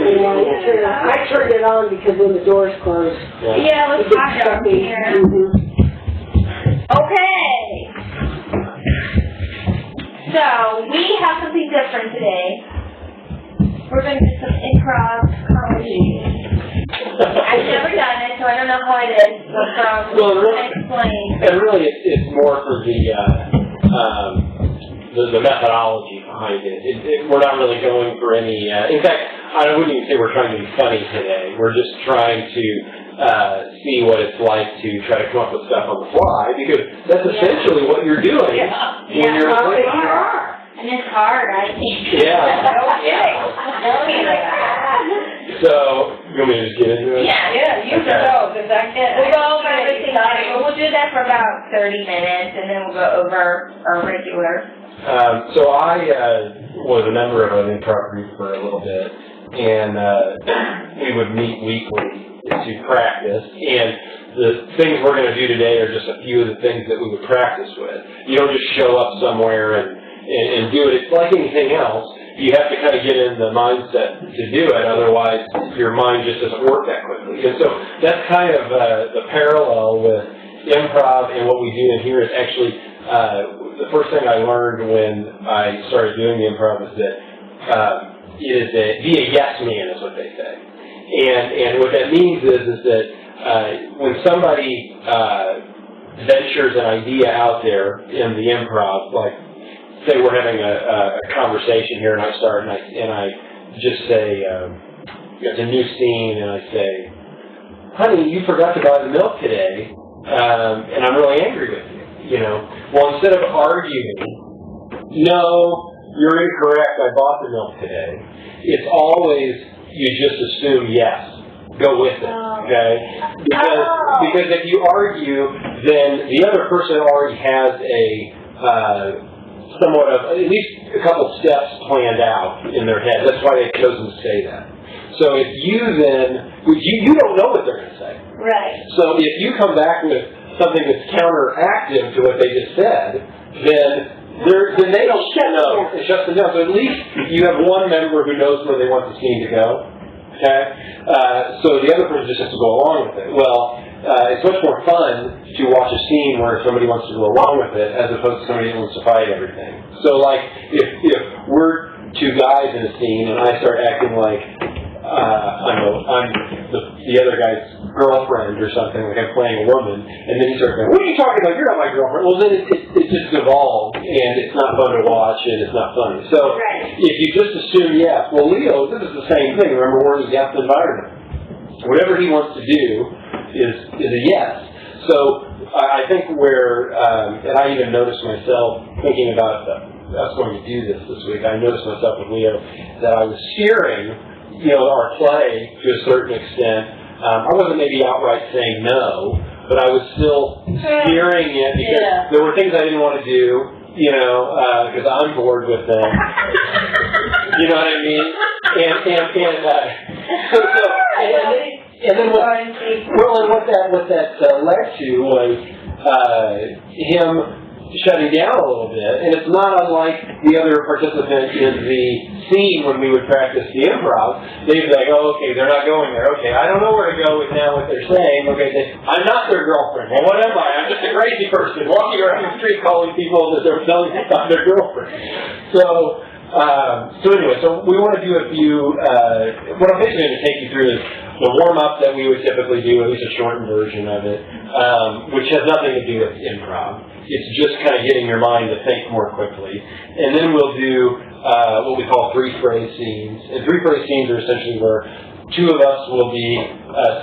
I turned it on because when the doors closed. Yeah, let's talk down here. Okay. So, we have something different today. We're going to do some improv comedy. I've never done it, so I don't know how it is. So, explain. And really, it's more for the methodology behind it. We're not really going for any. In fact, I wouldn't even say we're trying to be funny today. We're just trying to see what it's like to try to come up with stuff on the fly, because that's essentially what you're doing when you're playing. And it's hard, I think. Yeah. No kidding. So, you want me to just get into it? Yeah, you can go, because I can't. We'll go over everything. We'll do that for about 30 minutes, and then we'll go over our regular. So I was a member of an improv group for a little bit, and we would meet weekly to practice. And the things we're going to do today are just a few of the things that we would practice with. You don't just show up somewhere and do it. It's like anything else. You have to kind of get in the mindset to do it, otherwise your mind just doesn't work that quickly. And so that's kind of the parallel with improv and what we do in here is actually the first thing I learned when I started doing the improv is that be a yes man is what they say. And what that means is that when somebody ventures an idea out there in the improv, like say we're having a conversation here and I start and I just say, it's a new scene and I say, honey, you forgot to buy the milk today and I'm really angry with you, Well, instead of arguing, no, you're incorrect, I bought the milk today, it's always, you just assume yes. Go with it, okay? Because if you argue, then the other person already has a somewhat of, at least a couple steps planned out in their head. That's why they've chosen to say that. So if you then, you don't know what they're going to say. Right. So if you come back with something that's counteractive to what they just said, then they don't know. It shuts them down. So at least you have one member who knows where they want the scene to go. Okay? So the other person just has to go along with it. Well, it's much more fun to watch a scene where somebody wants to go along with it as opposed to somebody who wants to fight everything. So like, if we're two guys in a scene and I start acting like I'm the other guy's girlfriend or something, like I'm playing a woman, and then he starts going, what are you talking about? You're not my girlfriend. Well, then it just evolves, and it's not fun to watch, and it's not funny. So if you just assume yes, well, Leo, this is the same thing. Remember, we're in a yes environment. Whatever he wants to do is a yes. So I think where, and I even noticed myself thinking about us going to do this week, I noticed myself with Leo that I was steering, our play to a certain extent. I wasn't maybe outright saying no, but I was still steering it because there were things I didn't want to do, because I'm bored with them. You know what I mean? And then what that led to was him shutting down a little bit, and it's not unlike the other participant in the scene when we would practice the improv. They'd be like, oh, okay, they're not going there. Okay, I don't know where to go with now what they're saying. Okay, I'm not their girlfriend. Well, what am I? I'm just a crazy person walking around the street calling people that they're telling me I'm their girlfriend. So anyway, we want to do a few, what I'm basically going to take you through is the warm-up that we would typically do, at least a shortened version of it, which has nothing to do with improv. It's just kind of getting your mind to think more quickly. And then we'll do what we call three-phrase scenes. And three-phrase scenes are essentially where two of us will be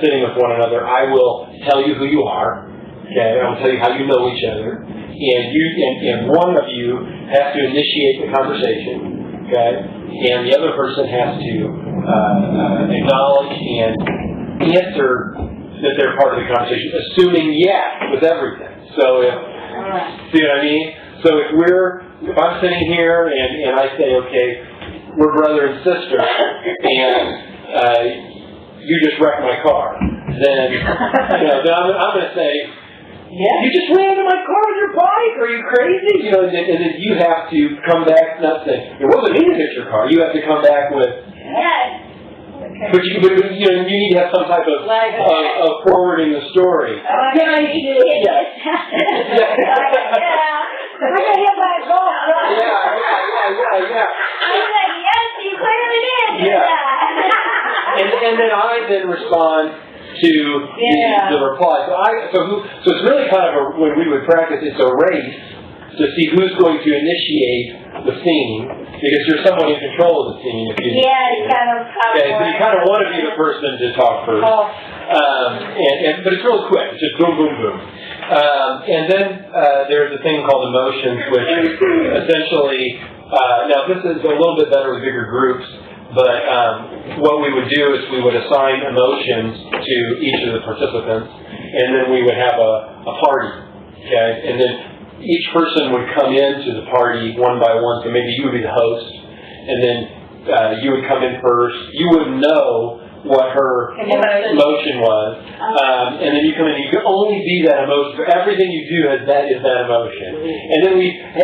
sitting with one another. I will tell you who you are. Okay, I will tell you how you know each other. And one of you has to initiate the conversation. Okay? And the other person has to acknowledge and answer that they're part of the conversation, assuming yes with everything. So see what I mean? So if I'm sitting here and I say, okay, we're brother and sister, and you just wrecked my car, then I'm going to say, you just ran into my car with your bike. Are you crazy? And then you have to come back, not say, it wasn't me that hit your car. You have to come back with, yes. But you need to have some type of forwarding the story. Yeah. I'm gonna hit my goal. Yeah. I'm like, yes, you clearly did. Yeah. And then I respond to the reply. So it's really kind of when we would practice, it's a race to see who's going to initiate the scene, because you're somewhat in control of the scene. If you, you kind of. Okay, so you kind of want to be the person to talk first. But it's really quick. It's just boom, boom, boom. And then there's a thing called emotions, which essentially, now this is a little bit better with bigger groups, but what we would do is we would assign emotions to each of the participants, and then we would have a party, okay? And then each person would come into the party one by one, so maybe you would be the host, and then you would come in first. You wouldn't know what her emotion was, and then you come in and you can only be that emotion. Everything you do is that emotion. And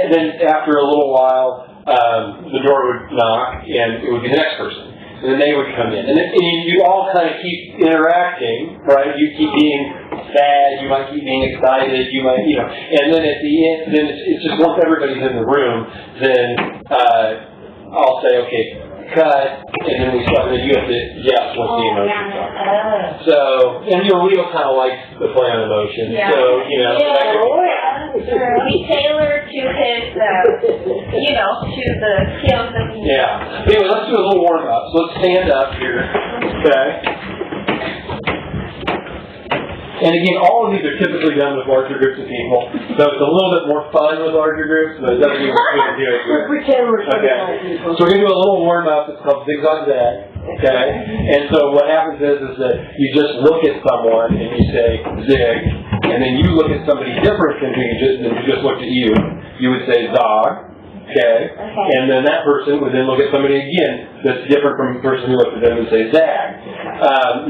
then after a little while, the door would knock, and it would be the next person. And then they would come in. And you all kind of keep interacting, right? You keep being sad, you might keep being excited, you might, and then at the end, then it's just once everybody's in the room, then I'll say, okay, cut, and then we start, and then you have to guess what the emotions are. So, and Leo kind of likes the play on emotion, so, We tailor to his, to the skills that he needs. Yeah. Anyway, let's do a little warm up. So let's stand up here. Okay. And again, all of these are typically done with larger groups of people. So it's a little bit more fun with larger groups, but it doesn't mean we're going to do it here. Pretend we're Okay. So we're going to do a little warm up. It's called zigzag zag. Okay. And so what happens is that you just look at someone and you say zig, and then you look at somebody different than who just looked at you. You would say zog. Okay. And then that person would then look at somebody again that's different from the person who looked at them and say zag.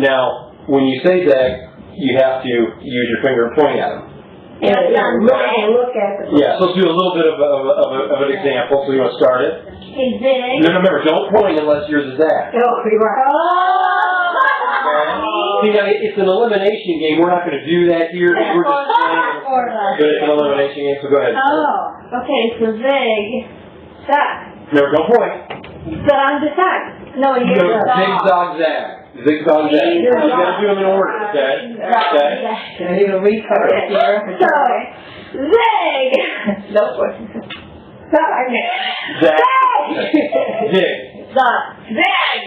Now, when you say zag, you have to use your finger and point at them. Look at them. Yeah, so let's do a little bit of an example. So you want to start it? He's big. No, remember, don't point unless yours is zag. Oh, you're right. See, now, it's an elimination game. We're not going to do that here. We're just playing. But it's an elimination game, so go ahead. Oh, okay, so zig. Zag. No, don't point. But I'm the zag. No, you're No, the zigzag zag. Zigzag zag. You got to do them in order, okay? Okay? Can you retard it here? So, zig. No question. Zag. Zig. Zag. Zag.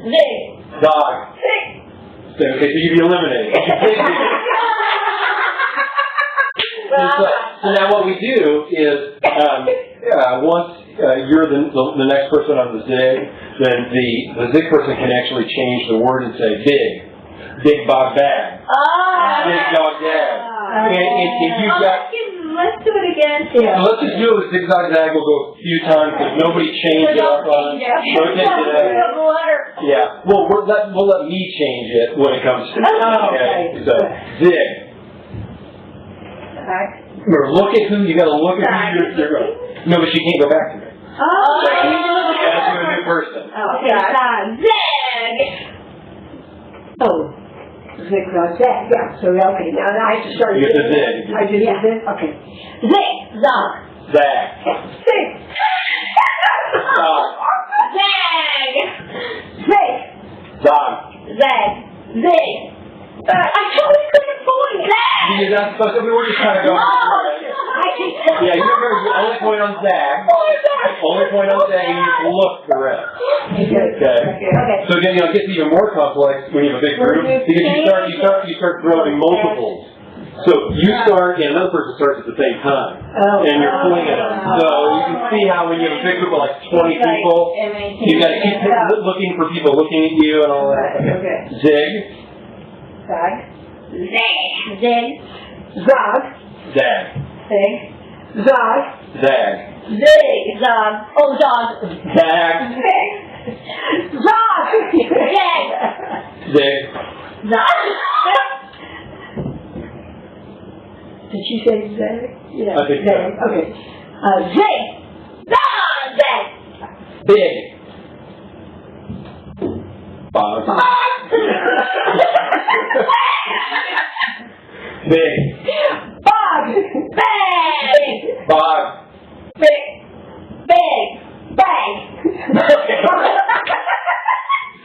Zig. Dog. Zig. Okay, so you'd be eliminated. So now what we do is, once you're the next person on the zig, then the zig person can actually change the word and say big. Big bog bag. Big dog dad. And you've got... Let's do it again. Yeah. Let's just do it with zigzag zag. We'll go a few times because nobody changed it up on it. Yeah. Well, we'll let me change it when it comes to it. Okay. So, zig. Remember, look at who, you gotta look at who you're going. No, but she can't go back to me. Oh. You gotta do a new person. Okay. Zig. Oh. Zigzag zag. Yeah. So okay. Now I have to start. You get the zig. I do the zig. Okay. Zig. Zag. Zag. Zig. Zog. Zag. Zig. Zog. Zag. Zig. I totally couldn't point. Zag. You're not supposed to, we're just trying to go. Yeah, you only point on zag. Only point on zag and you just look the rest. Okay. So again, it gets even more complex when you have a big group because you start throwing multiples. So you start and another person starts at the same time. And you're pointing at them. So you can see how when you have a big group of like 20 people, you gotta keep looking for people looking at you and all that. Okay. Zig. Zag. Zag. Zig. Zag. Zag. Zig. Zag. Zag. Zig. Zag. Oh, zag. Zag. Zig. Zag. Zag. Zig. Zag. Did she say zag? Yeah. I think so. Zag. Okay. Zig. Zag. Zag. Big. Bog. Bob. Big. Bob! Bang! Bob. Big. Big. Bang!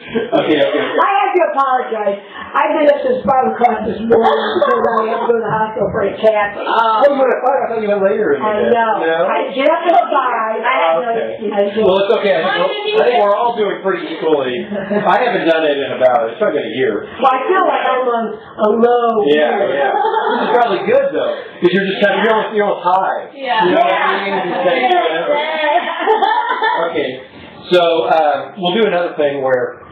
Okay. I have to apologize. I've been up since 5 o'clock this morning because I had to go to the hospital for a cat. I thought you went later in the I day. know. No? I get up at 5. I have no excuse. Well, it's okay. I think we're all doing pretty equally. I haven't done it in it's probably been a year. Well, I feel like I'm on a low. Yeah. This is probably good though, because you're just you're on high. Yeah. You know what I mean? Just saying whatever. Okay. So we'll do another thing where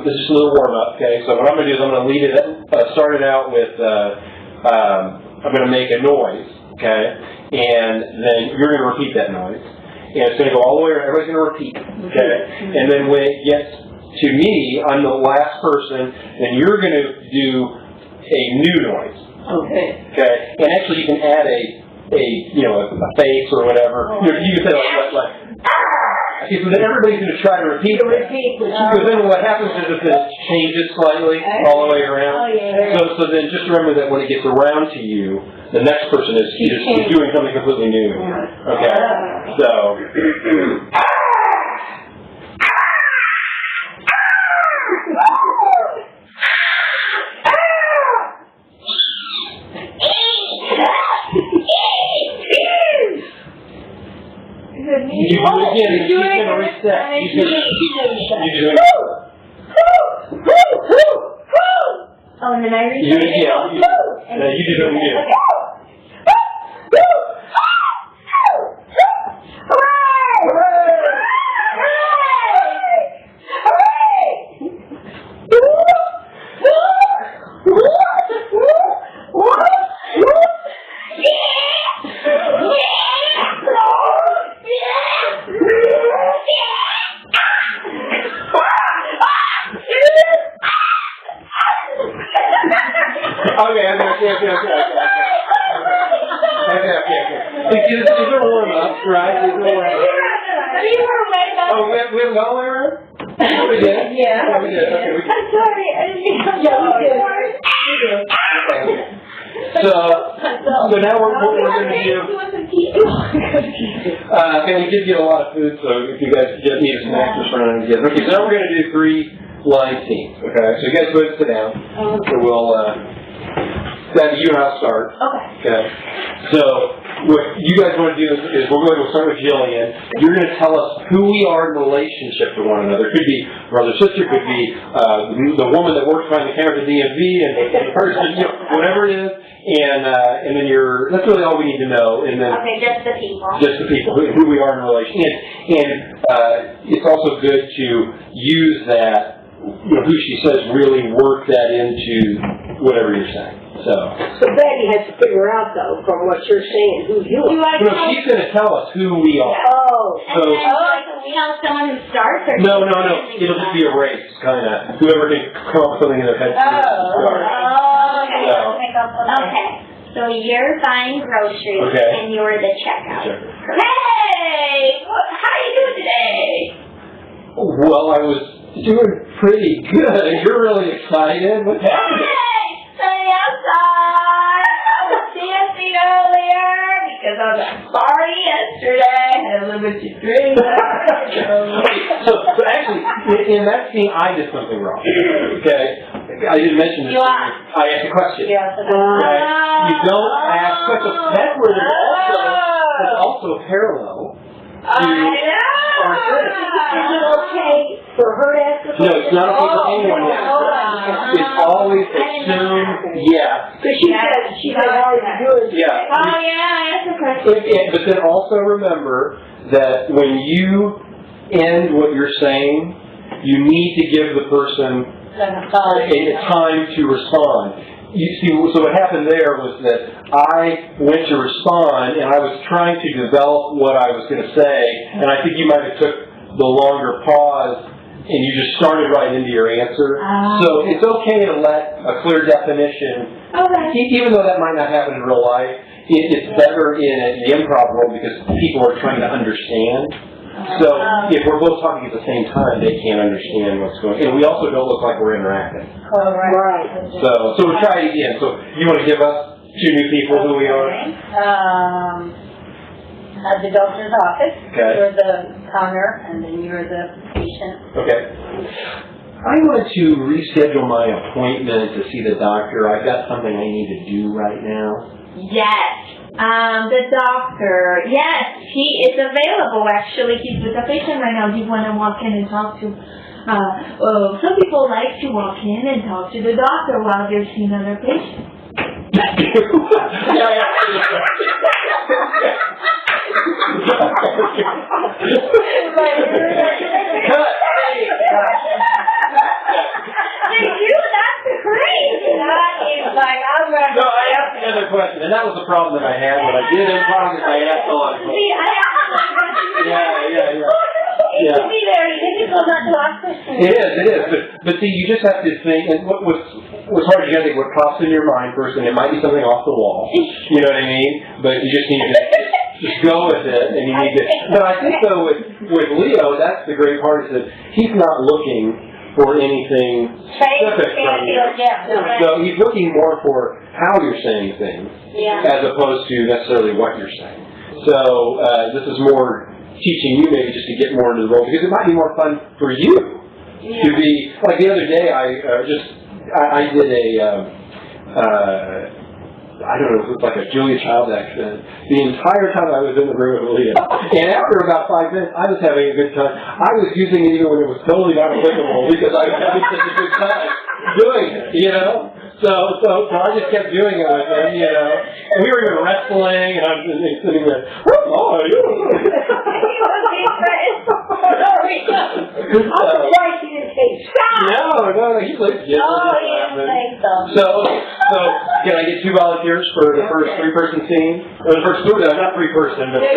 this is just a little warm up. Okay. So what I'm going to do is I'm going to lead it. Start it out with I'm going to make a noise. Okay. And then you're going to repeat that noise. And it's going to go all the way around. Everybody's going to repeat. Okay. And then when it gets to me, I'm the last person, and you're going to do a new noise. Okay. Okay. And actually, you can add a face or whatever. You can say like. Okay, so then everybody's going to try to repeat it. Because then what happens is it changes slightly all the way around. So then just remember that when it gets around to you, the next person is doing something completely new. Okay. So. You do it again, and she's going to reset. You do it. Oh, and then I reset. You do it again. You do it again. Okay. These are warm-ups, right? These are warm-ups. Oh, we haven't gone all the way around? We did? Yeah. We did. Okay, we did. I'm sorry, I didn't mean to come So now we're going to do... and we did get a lot of food, so if you guys need a snack, just run out and get it. Okay, so now we're going to do 3 line teams, okay? So you guys go ahead and sit down. So we'll... Sandy, you and I'll start. Okay. So what you guys want to do is we'll start with Jillian. You're going to tell us who we are in relationship to one another. It could be brother, sister, could be the woman that works behind the counter at the DMV, and the person, whatever it is. And then that's really all we need to know. And then just the people. Just the people, who we are in relation. And it's also good to use that, who she says, really work that into whatever you're saying. So Betty has to figure out, though, from what you're saying, who you are. No, she's going to tell us who we are. Oh. So, we have someone who starts? Or no. It'll just be a race, kind of. Whoever can come up with something in their head. Okay. So you're buying groceries, and you're the checkout. Hey! How are you doing today? Well, I was doing pretty good. You're really excited. What's happening? Sunny outside. I was dancing earlier because I was at a party yesterday. I had a little bit to drink. So actually, in that scene, I did something wrong. Okay? I didn't mention this. I asked a question. Yes. You don't ask questions. That's where there's also a parallel to our friend. Is it okay for her to ask a question? No, it's not okay for anyone to ask questions. It's always assume yes. Because she said how are you doing? Yeah. I asked a question. But then also remember that when you end what you're saying, you need to give the person a time to respond. You see, so what happened there was that I went to respond, and I was trying to develop what I was going to say, and I think you might have took the longer pause, and you just started right into your answer. So it's okay to let a clear definition, even though that might not happen in real life, it's better in the improv world because people are trying to understand. So if we're both talking at the same time, they can't understand what's going on. And we also don't look like we're interacting. Right. So we'll try it again. So you want to give us two new people who we are? At the doctor's office. Okay. You're the counter, and then you're the patient. Okay. I want to reschedule my appointment to see the doctor. I've got something I need to do right now. Yes. The doctor, yes, he is available actually. He's with a patient right now. Do you want to walk in and talk to, some people like to walk in and talk to the doctor while they're seeing other patients. They do, that's crazy. That is like, I'm ready. No, I asked another question, and that was the problem that I had when I did improv. I asked a lot of questions. See, I asked Yeah. It can be very difficult not to ask questions. It is. But see, you just have to think, and what's hard, you gotta think what pops in your mind first, and it might be something off the wall. You know what I mean? But you just need to just go with it, and you need to. But I think though with Leo, that's the great part, is that he's not looking for anything specific from you. Yeah. So he's looking more for how you're saying things, as opposed to necessarily what you're saying. So this is more teaching you maybe just to get more into the role, because it might be more fun for you to be, like the other day I did I don't know, it was like a Julia Child accident. The entire time I was in the room with Leah. And after about 5 minutes, I was having a good time. I was using it even when it was totally not applicable, because I was having such a good time doing it, you know? So I just kept doing it with him, you know? And we were even wrestling, and I was just sitting there, oh, you I'm surprised he didn't say stop. No, he's like, yeah. Oh, he didn't say so. So, can I get 2 volunteers for the first 3-person scene? Or the first 2, not 3-person, but 3.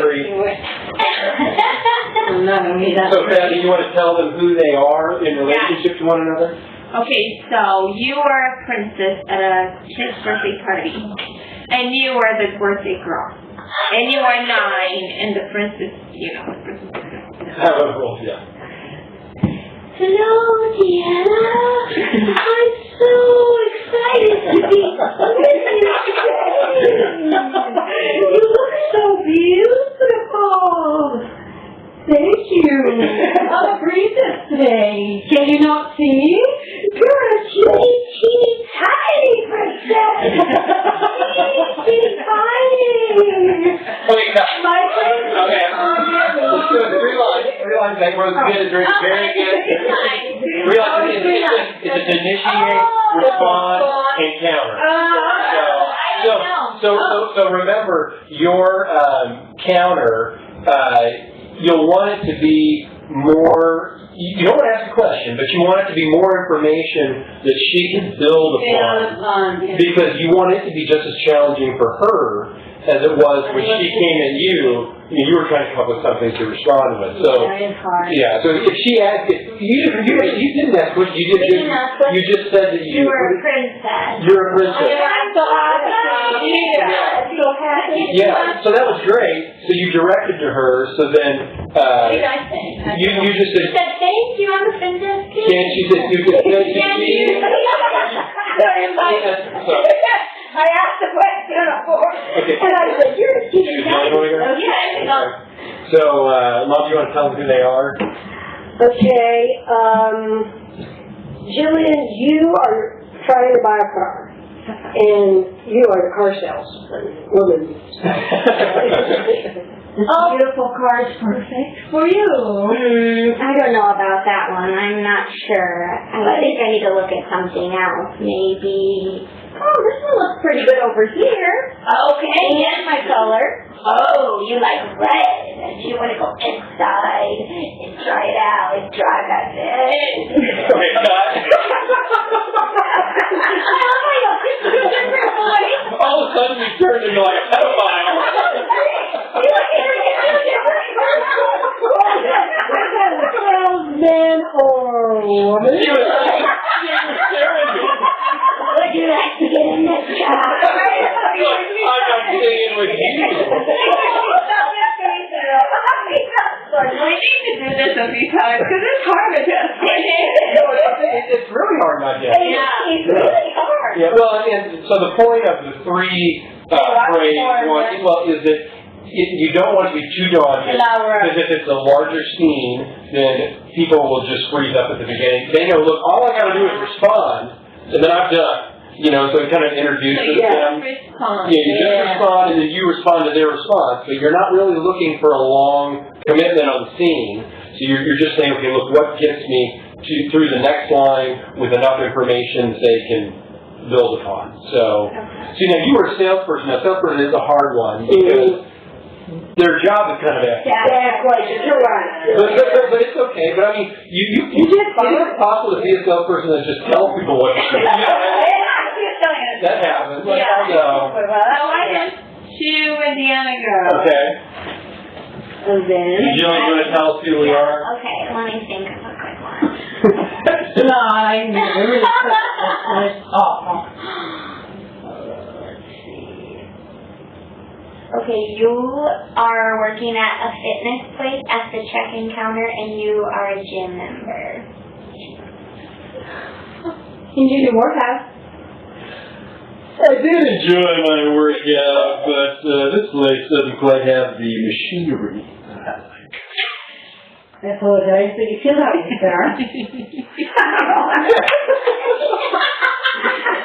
I'm not going to be that. So, Patty, you want to tell them who they are in relationship to one another? Okay, so you are a princess at a kid's birthday party, and you are the birthday girl, and you are 9, and the princess, you know, the princess. Yeah. Hello, Deanna. I'm so excited to be with you today. You look so beautiful. Thank you. I'm a princess today. Can you not see? You're a teeny tiny princess. Teeny tiny. Okay, cut. My princess. Okay. Let's do it. 3 lines. 3 lines. That was good. Very good. 3 lines. It's to initiate, respond, and counter. So remember, your counter, you'll want it to be more, you don't want to ask a question, but you want it to be more information that she can build upon. Because you want it to be just as challenging for her as it was when she came at you. You were trying to come up with something to respond with. So, yeah, so if she asked, you didn't ask what you did. You just said that you were a princess. You're a princess. I'm so happy. I'm so happy. Yeah, so that was great. So you directed to her, so then, What did I say? you just said, She said, thank you, I'm a princess. and she said, you just said, I asked the question, of course. Okay. And I said, you're a teeny Okay. So, Mom, do you want to tell them who they are? Okay, Jillian, you are trying to buy a car. And you are the car salesman, woman. Beautiful car's perfect for you. I don't know about that one. I'm not sure. I think I need to look at something else. Maybe. Oh, this one looks pretty good over here. Okay. And my color. Oh, you like red. And you want to go inside and try it out and drive that thing. Okay, cut. All of a sudden, we turned into like a pedophile. Salesman or woman? She was staring at me. Would you like to get in this job? I'm not staying with you. We need to do this a few times, because it's hard to just It's really hard not to. Yeah. It's really hard. Yeah, well, and so the point of the three phrase one, is that you don't want to be too daunting, because if it's a larger scene, then people will just freeze up at the beginning. They know, look, all I got to do is respond, and then I'm done. You know, so it kind of introduces them. Respond. Yeah, you just respond, and then you respond to their response. But you're not really looking for a long commitment on the scene. So you're just saying, okay, look, what gets me through the next line with enough information that they can build upon. So now you were a salesperson. Now, salesperson is a hard one because their job is kind of Yeah, questions, you're right. but it's okay. But I mean, you just it's possible to be a salesperson that just tells people what to do. That happens. Yeah. So I just chew and Deanna go. okay. And then. You want to tell us who we are? Okay, let me think of a quick one. No, I never. Okay, you are working at a fitness place at the check-in counter, and you are a gym member. Can you do more time? I did enjoy my workout, but this place doesn't quite have the machinery that I like. I apologize, but you feel that way, Sarah.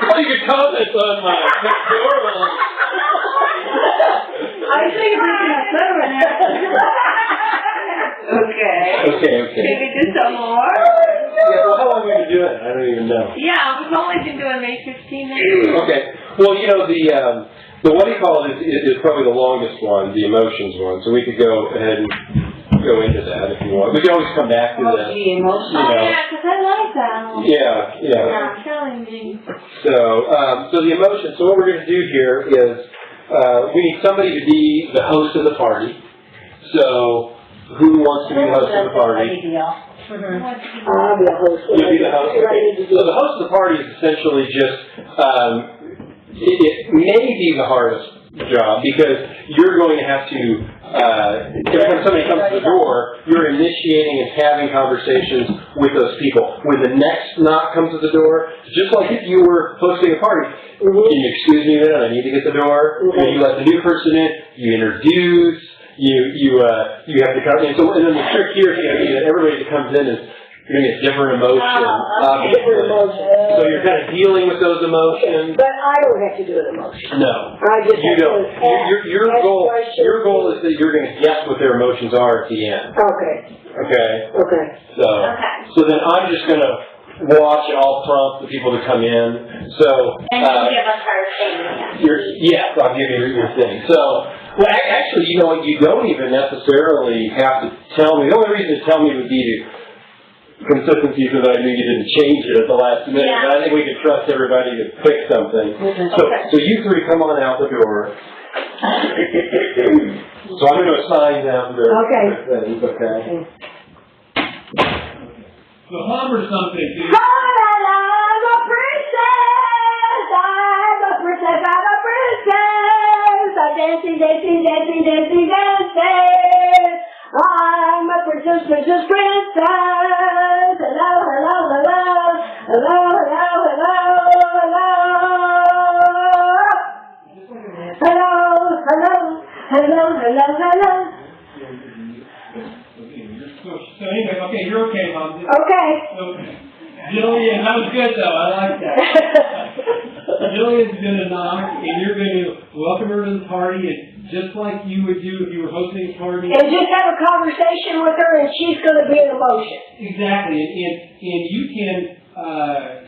Well, you can comment on my pectoral. I think we can have better than that. Okay. Okay. Maybe do some more? Yeah, well, how long have we been doing it? I don't even know. Yeah, we've only been doing maybe 15 minutes. Okay. Well, you know, the what do you call it is probably the longest one, the emotions one. So we could go ahead and go into that if you want. We can always come back to that. Emotion. Oh, yeah, because I like that one. Yeah. Yeah, challenging. So the emotion. So what we're going to do here is we need somebody to be the host of the party. So who wants to be the host of the party? I'll be a host. You'll be the host. Okay. So the host of the party is essentially just, it may be the hardest job because you're going to have to, every time somebody comes to the door, you're initiating and having conversations with those people. When the next knock comes to the door, just like if you were hosting a party, can you excuse me a minute, I need to get the door. When you let the new person in, you introduce. You have to come in. So, and then the trick here is that everybody that comes in is going to get different emotion. Different emotion. So you're kind of dealing with those emotions. But I don't have to do an emotion. No, I just you have don't. to ask Your questions. goal is that you're going to guess what their emotions are at the end. Okay. Okay. So then I'm just going to watch and I'll prompt the people to come in. So And you give us our thing. yes, I'll give you your thing. So. Well, actually, you know what? You don't even necessarily have to tell me. The only reason to tell me would be to consistency so that I knew you didn't change it at the last minute. Yeah. But I think we can trust everybody to pick something. So you three come on out the door. So I'm going to assign them their things, okay? So hum or something, dude. I'm a princess! I'm a princess! I'm a princess! I'm dancing, dancing, dancing, dancing, dancing! I'm a princess, princess, princess! Hello, hello, hello! Hello, hello, hello, hello! Hello, hello, hello, hello, hello! So anyway, okay, you're okay, Mom. Okay. Jillian, that was good though, I like that. Jillian's gonna knock and you're gonna welcome her to the party and just like you would do if you were hosting a party. And just have a conversation with her and she's gonna be an emotion. Exactly, and you can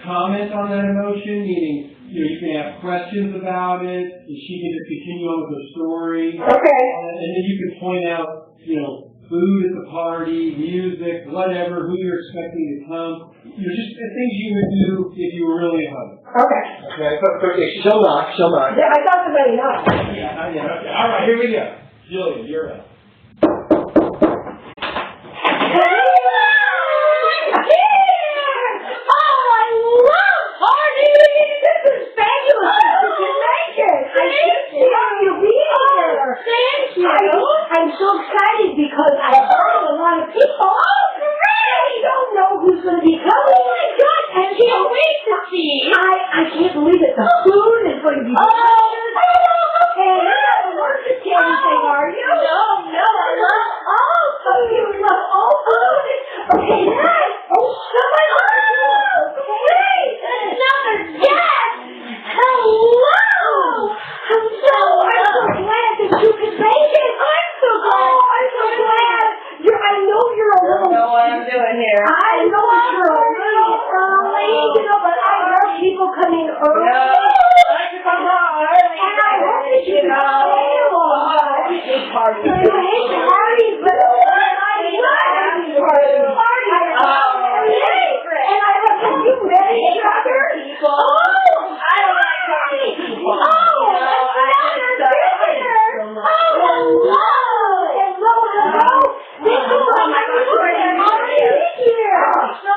comment on that emotion, meaning you can ask questions about it, and she can just continue on with her story. Okay. And then you can point out, food at the party, music, whatever, who you're expecting to come. Just things you would do if you were really a host. Okay. Okay, she'll knock. Yeah, I thought somebody knocked. Yeah, okay. All right, here we go. Jillian, you're up. I'm so excited because I heard a coffee. I can't believe it. The food is going to be and you're not the worst at candy thing, are you? No, I love. Oh, so you love all food. Okay, nice. Oh, somebody. Oh, great. Another guest. Hello. I'm so glad that you could make it. I'm so glad. Oh, I'm so glad. I know you're a I don't little. know what I'm doing here. I know you're a little early, but I love people coming early. No, I can come on early. And I hope that you can stay a long time. Party. I hate parties, but I love these parties. And I love that you met each other. People. Oh, I don't like talking to people. Oh, another visitor. Oh, hello. Hello. This is my already here. So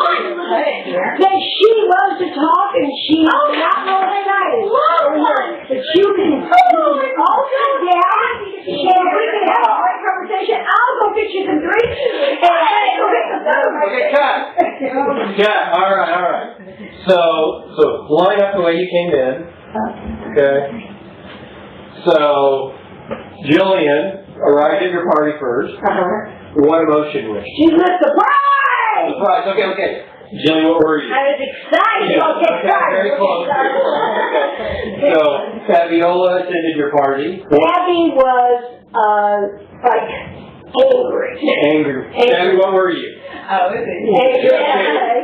that she loves to talk and she's not really nice. But you can also down and we can have a great conversation. I'll go get you some drinks and go get some food. Okay, cut. All right. So line up the way you came in. Okay. So Jillian arrived at your party first. What emotion was she? She's a surprise! Surprise. Okay. Jillian, what were you? I was excited. Yeah, Okay, very close. Okay. So Fabiola attended your party. Abby was, like, angry. Angry. Abby, what were you? Oh, is it?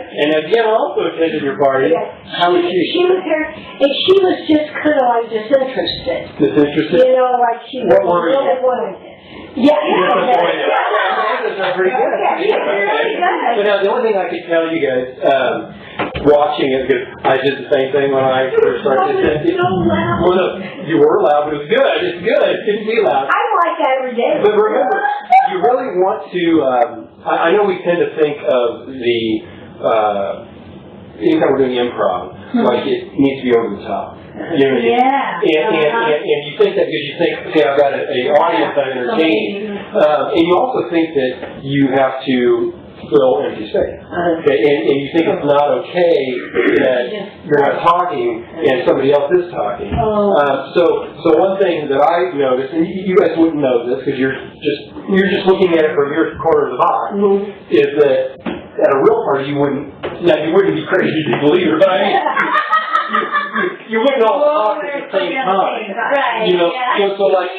And again, also attended your party. How was she? She was here, and she was just kind of like disinterested. Disinterested? You know, like she What were you? really wanted it. Yeah. That's pretty good. So now, the only thing I could tell you guys, watching it, because I did the same thing when I first started. Well, no, you were loud, but it was good. It's good. It couldn't be loud. I like that every day. But remember, you really want to, I know we tend to think of the, anytime we're doing improv, like it needs to be over the top. You know, and you think that because you think, okay, I've got an audience I'm entertaining, and you also think that you have to fill empty space. Okay, and you think it's not okay that you're not talking and somebody else is talking. So one thing that I noticed, and you guys wouldn't know this because you're just looking at it from your corner of the box, is that at a real party you wouldn't be crazy to believe it, but I mean, you wouldn't all talk at the same time. Right. You know, so like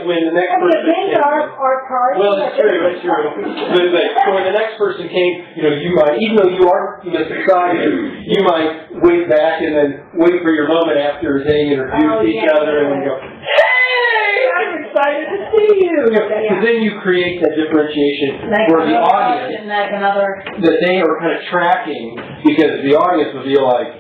when the next person came, our party. well, it's true. But so when the next person came, you might, even though you aren't excited, you might wait back and then wait for your moment after they introduce each other and then go, hey, I'm excited to see you. Because then you create that differentiation where the audience, that they are kind of tracking, because the audience will be like,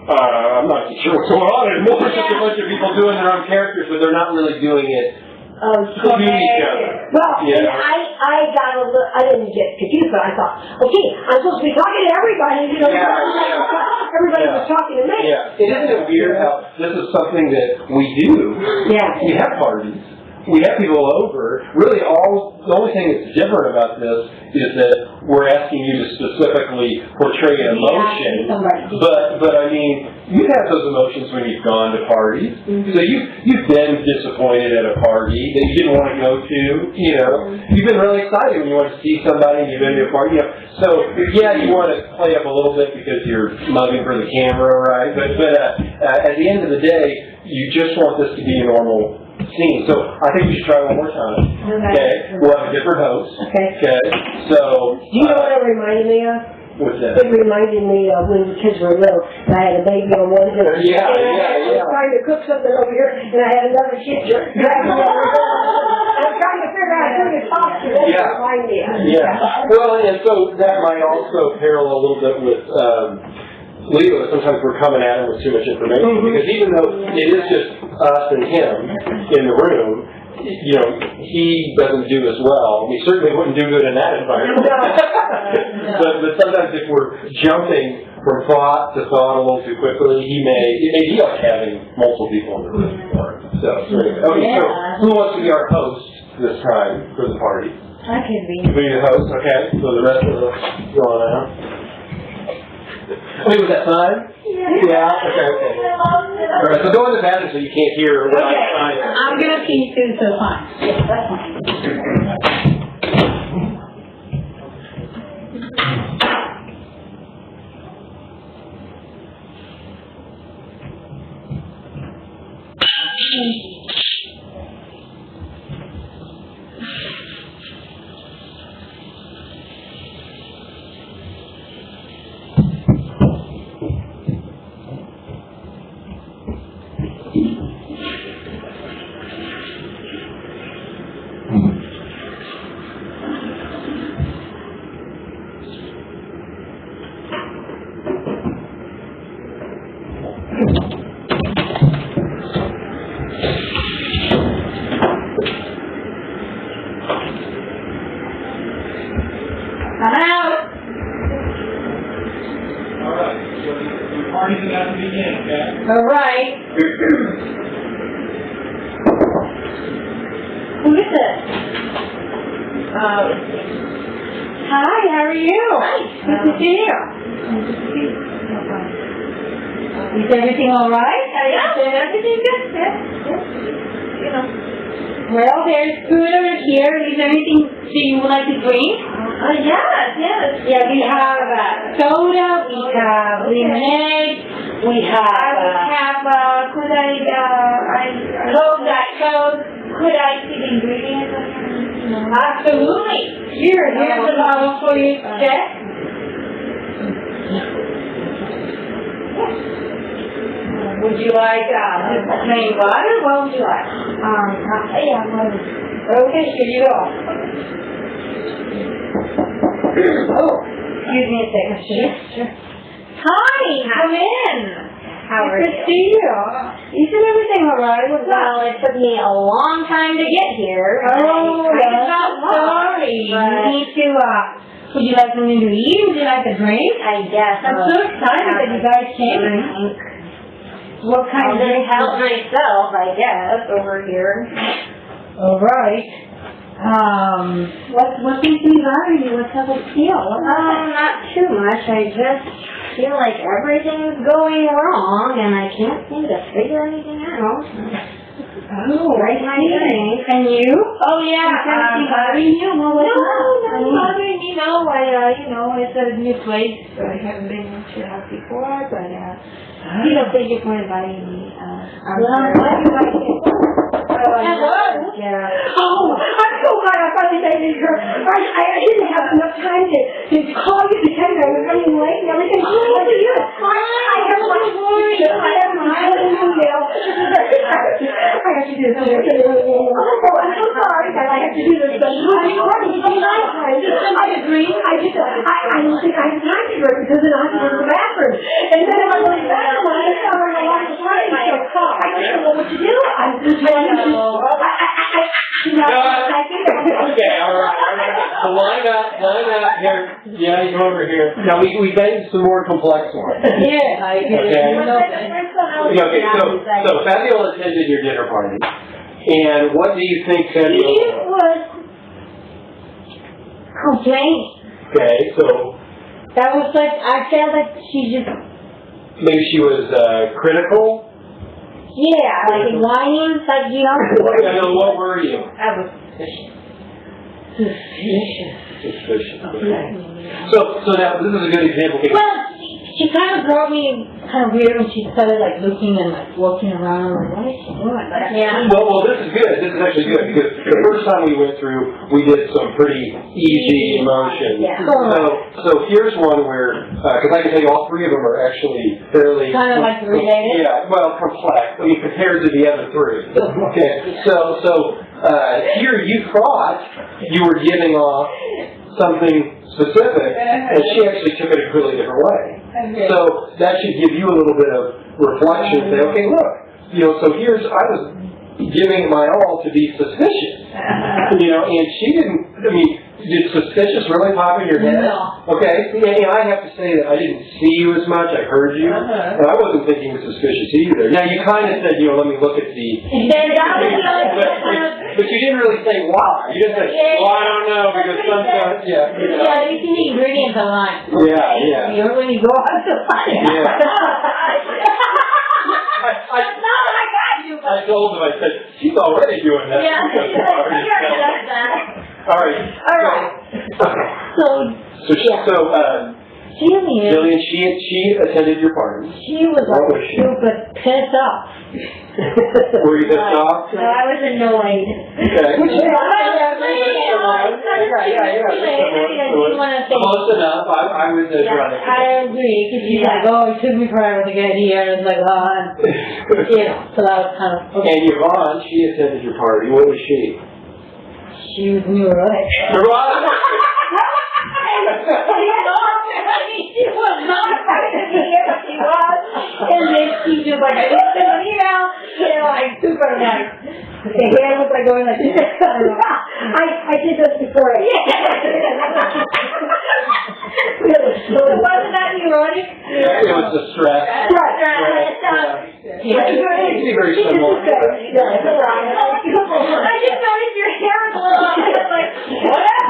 I'm not sure what's going on anymore. It's just a bunch of people doing their own characters, but they're not really doing it to each other. Well, and I got a little, I didn't get confused, but I thought, okay, I'm supposed to be talking to everybody, everybody was talking to me. Yeah, isn't it weird how this is something that we do? Yeah. We have parties. We have people over. Really, the only thing that's different about this is that we're asking you to specifically portray an emotion. But I mean, you've had those emotions when you've gone to parties. So you've been disappointed at a party that you didn't want to go to. You've been really excited when you want to see somebody and you've been to a party. So yeah, you want to play up a little bit because you're mugging for the camera, right? But at the end of the day, you just want this to be a normal scene. So I think we should try one more time. Okay. We'll have a different host. Okay. So. Do you know what it reminded me of? What's that? It reminded me of when the kids were little. And I had a baby on one hip. Yeah. I was trying to cook something over here, and I had another kid dragging me over here. I was trying to figure out who to talk to. That's what it reminded me of. Yeah. Well, and so that might also parallel a little bit with Leo. Sometimes we're coming at him with too much information because even though it is just us and him in the room, he doesn't do as well. He certainly wouldn't do good in that environment. But sometimes if we're jumping from thought to thought a little too quickly, it may be like having multiple people in the room. So who wants to be our host this time for the party? I can be. Be the host, okay, so the rest of the going out. Wait, was that fine? Yeah, okay. Alright, so go in the bathroom so you can't hear what I'm trying to. I'm gonna see you soon, so fine. Yeah, that's fine. I'm out. Alright, so the party's about to begin, okay? All right. Who is it? Hi, how are you? Good to see you. Is everything all right? Yeah, everything's good. Yeah. You know. Well, there's food over here. Is there anything that you would like to drink? Yes. Yeah, we have soda, we have lemonade, we have Could I Coke, Diet Coke. could I see the ingredients? Absolutely. Here's the bottle for you to check. Would you like plain water? What would you like? Yeah, water. Okay, here you go. Oh, excuse me a second. Sure. Hi, come in. How are Good to you? see you. Isn't everything all right? Well, it took me a long time to get here. Oh, I'm I'm sorry. You need to, would you like something to eat? Would you like a drink? I guess. I'm so excited that you guys came. What kind I'll of just drink? help myself, I guess, over here. All right. What seems to be bothering you? What's up with the deal? What happened? Not too much. I just feel like everything's going wrong, and I can't seem to figure anything out. Oh, Right, my thing. And you? Oh yeah. Is anything bothering you? Well, what's up? Nothing bothering me. No, it's a new place. So I haven't been to your house before, but thank you for inviting me. Well, why do you like it? Hello? Yeah. Oh, I'm so glad I finally made it here. I didn't have enough time to call you to tell you I was running late and everything. Oh, look at you. I have my email. I have to do this. Oh, I'm so sorry that I have to do this, but I'm running so nice. I agree. I don't think I have time to do it because then I have to go to the bathroom. And then if I go to the bathroom, I just don't know what to try. So I just don't know what to do. I'm just trying to Okay, alright. So line up here. Yeah, you come over here. Now we made some more complex ones. Yeah, I agree. Okay, so Fabiola attended your dinner party. And what do you think She Fabiola? was complaining. Okay, so That was like, I felt like she just, maybe she was critical? yeah, like whining, like, you know. I know, what were you? I was suspicious. Suspicious. Okay. So now this is a good example. Well, she kind of brought me kind of weird when she started like looking and like walking around. Like, what is she doing? But, Yeah. Well, this is good. This is actually good because the first time we went through, we did some pretty easy emotions. Yeah. So here's one where, because I can tell you all three of them are actually fairly kind of like related. Yeah, well, complex. I mean, compared to the other three. Okay. So here you thought you were giving off something specific, and she actually took it a completely different way. Okay. So that should give you a little bit of reflection. Say, okay, look, so here's, I was giving my all to be suspicious, and she didn't, did suspicious really pop in your head? No. Okay, and I have to say that I didn't see you as much, I heard you, and I wasn't thinking suspicious either. Now, you kind of said, let me look at the... And then that was the other But you didn't really say why. You didn't say, well, I don't know, because sometimes, yeah. You know. Yeah, you see the ingredients online. Yeah. You know, when you go out to find it. Yeah. I told him, I said, she's already doing that. Yeah. All right. Jillian, she attended your party. She was What was like she? super pissed off. Were you pissed off? No, I was annoyed. Okay. Which is Close enough. I was drunk. I agree, because she's like, oh, it took me forever to get here, and it's like, so that was kind of, okay. And Yvonne, she attended your party. What was she? She was neurotic. She was not affected me, but she was. And then she just like, I just sent an email, like super nice. The hair was like going like this. I did this before. So wasn't that neurotic? Yeah, it was the stress. Yeah. It's very similar. I just noticed your hair was a little like, whatever.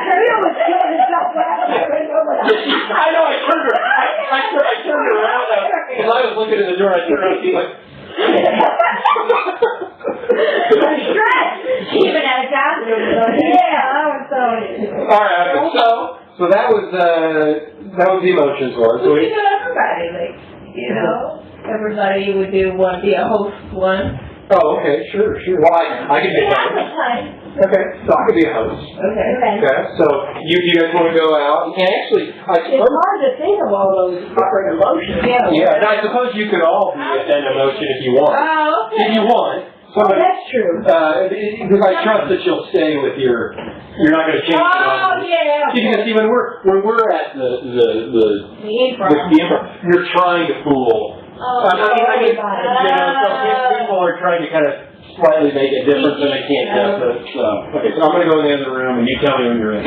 I know, I turned her. I turned her around because I was looking in the door. I turned around and she's like. She even had a costume. Yeah, I was so. All right, so that was the emotions one. So We do everybody, like, everybody would do one, be a host one. Oh, okay, sure. Well, I could be a host. Okay, so I could be a host. Okay, so you guys want to go out? And actually, I It's suppose. hard to think of all those different emotions. Yeah, and I suppose you could all be an emotion if you want. Oh, okay. If you want. Oh, that's true. Because I trust that you'll stay with your. You're not going to change it. Oh, yeah. Because see, when we're at the improv, you're trying to fool. I mean, some people are trying to kind of slightly make a difference and they can't guess it. So, okay, so I'm going to go in the other room and you tell me when you're in.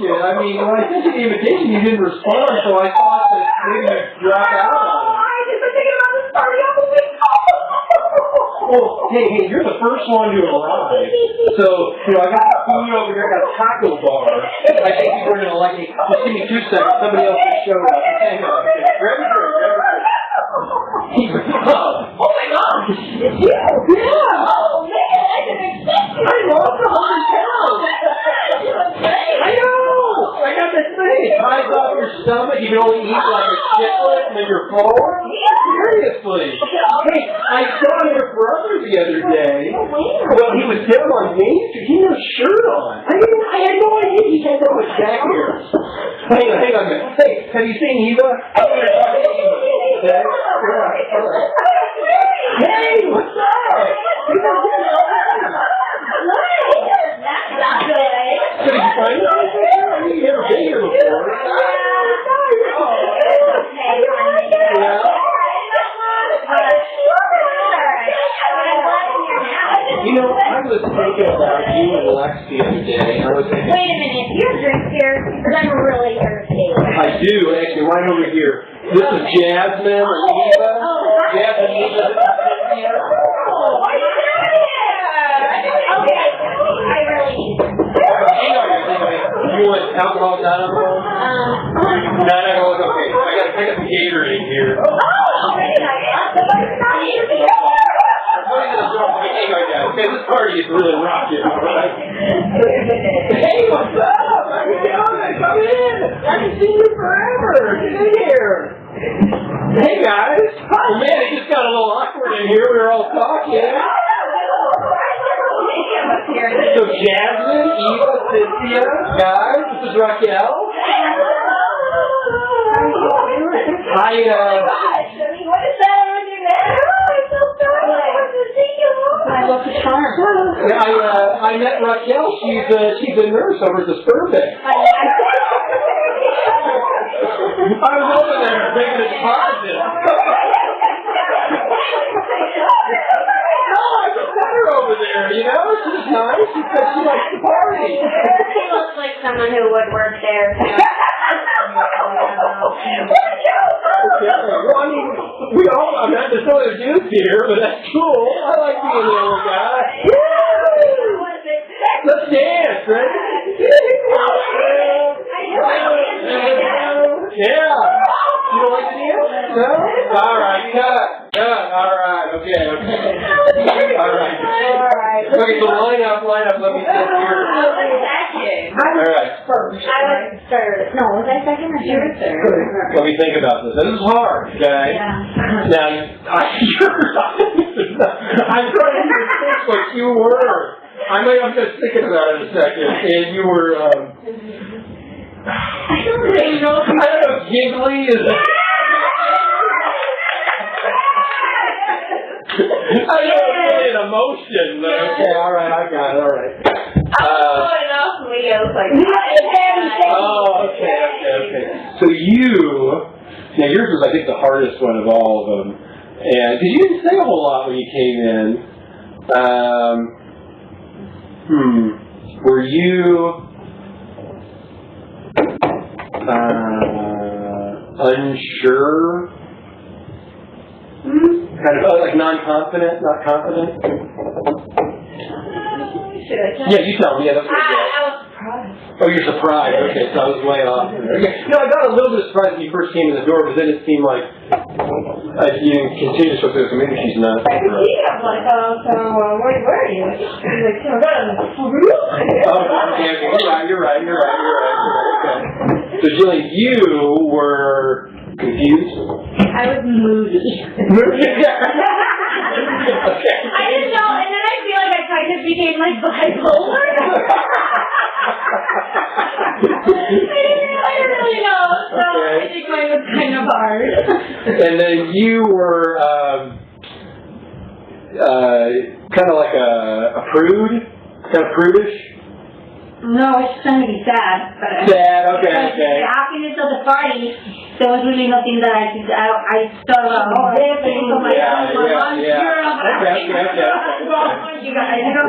I mean, when I sent you the invitation, you didn't respond, so I thought that maybe you'd drop out on it. I just been thinking about this party all the week. Well, hey, you're the first one to arrive. So, I got food over here, I got a taco bar. I think you were going to like me. Just give me 2 seconds, somebody else just showed up. Hang on. Grab a drink. Oh my gosh! It's you. Yeah. Oh man, I didn't expect you. I lost 100 pounds. I know! I got this thing. I thought your stomach, you can only eat like a chiclet and then you're full? Seriously. Hey, I saw your brother the other day. Well, he was down on Main Street. He had no shirt on. I had no idea he had that much back here. Hang on a minute. Hey, have you seen Eva? Hey, what's up? Did you find out? You never been here before. You know, I was thinking about you and Lex the other day. I was thinking, Wait a minute, you have drinks here? Because I'm really thirsty. I do, actually, right over here. This is Jasmine and Eva. Jasmine, Eva, this is Cynthia. I really need them. You want alcohol, non-alcohol? Non-alcohol, okay. I got some Gatorade here. Okay, this party is really rocking, alright? Hey, what's up? How you doing? Come in. I haven't seen you forever. Get in here. Hey, guys. Oh, man, it just got a little awkward in here. We were all talking. So, Jasmine, Eva, Cynthia, guys, this is Raquel. What is that on your neck? I'm so sorry. To see you. I love the charm. I met Raquel. She's a nurse over at the sperm bank. I was over there making a deposit. No, I just met her over there, you know? She's nice. She said she likes to party. He looks like someone who would work there. Well, I mean, I'm not just other dudes here, but that's cool. I like being the old guy. Let's dance, right? Yeah. You don't like to dance? No? Alright, cut. Alright, okay. Alright. Okay, so line up, let me sit here. Alright. First. I was third. No, was I second or third? Let me think about this. This is hard, okay? Yeah. Now, I'm trying to think what you were. I'm just thinking about it a second, and you were, I don't know, giggly is it? I know it's really an emotion, but okay, alright, I got it, alright. Oh, okay. So now yours was, I think, the hardest one of all of them. And, because you didn't say a whole lot when you came in. Were you unsure? Kind of like non-confident, not confident? Yeah, you tell me. Yeah, that's what I was surprised. Oh, you're surprised. Okay, so I was way off. Okay. No, I got a little bit surprised when you first came in the door, but then it seemed like you continue to show this. Maybe she's not. I could see. I was like, where are you? He's like, oh, okay. You're right. Okay. So, Jillian, you were confused? I was moody. Okay. I didn't know, and then I feel like I kind of became like bipolar. I didn't really know, so okay. I think mine was kind of hard. And then you were kind of like a prude, kind of prudish. No, I was trying to be sad, but Sad, okay. the happiness of the party, there was really nothing that I thought about. Oh,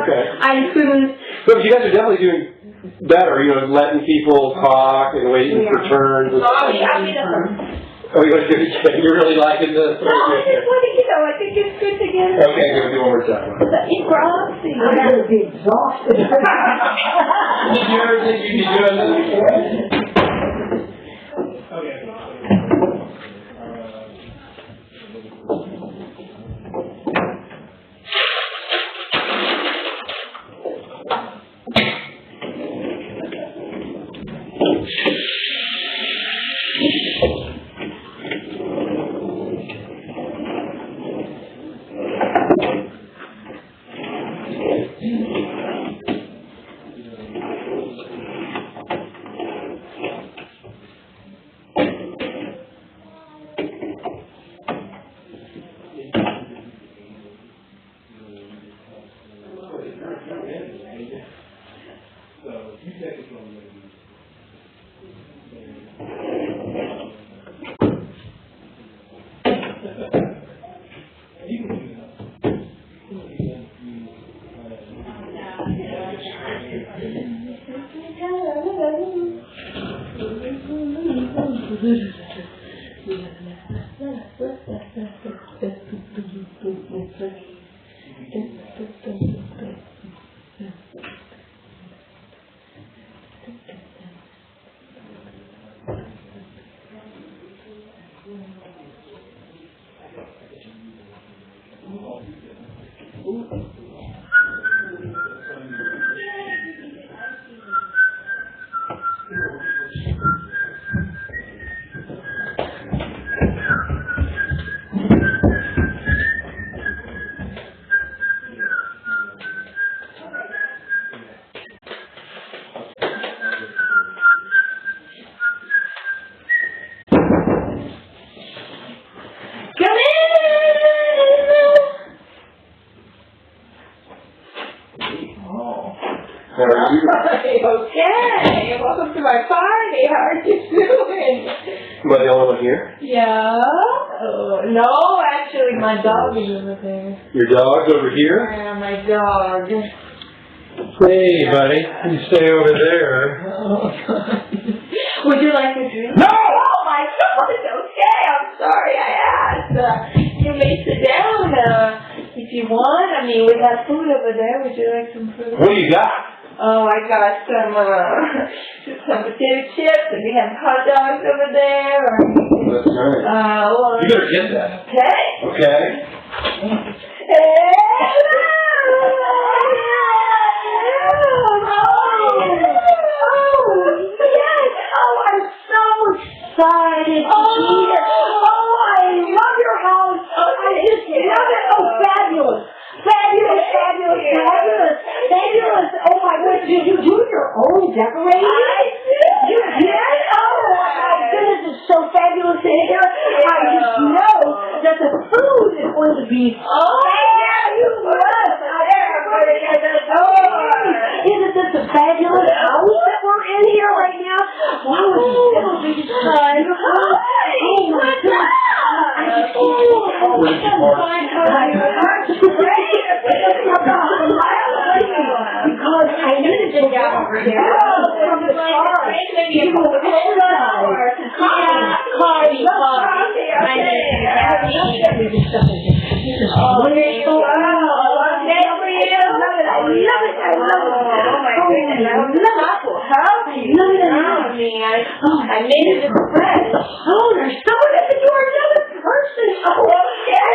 Okay. I couldn't. So you guys are definitely doing better, letting people talk and waiting for turns. Oh, you want to do it again? You're really liking this? No, I just want to, I think it's good to get Okay, give me one more time. the improv thing. I'm going to be exhausted. Did you ever think you'd be doing this? Okay, welcome to my party. How are you doing? Am I the only one here? Yeah. No, actually, my dog is over there. Your dog's over here? Yeah, my dog. Hey, buddy. You stay over there. Would you like a drink? No! Oh my God, it's okay. I'm sorry I asked. You may sit down if you want. I mean, we have food over there. Would you like some food? What do you got? Oh, I got some potato chips, and we have hot dogs over there. That's right. Well, You better get that. okay. Okay. Excited to be here. Oh, I love your house. I just love it. Oh, fabulous. Fabulous, fabulous, fabulous. Fabulous. Oh my goodness, did you do your own decorating? I did. You did? Oh my goodness, it's so fabulous in here. I just know that the food is going to be fabulous. Isn't this a fabulous house that we're in here right now? Wow, it's so beautiful. Oh my goodness. I just can't Where did you park? because I needed to get over here. From the car. I made it fresh. Oh, there's someone at the door, another person. Oh, okay.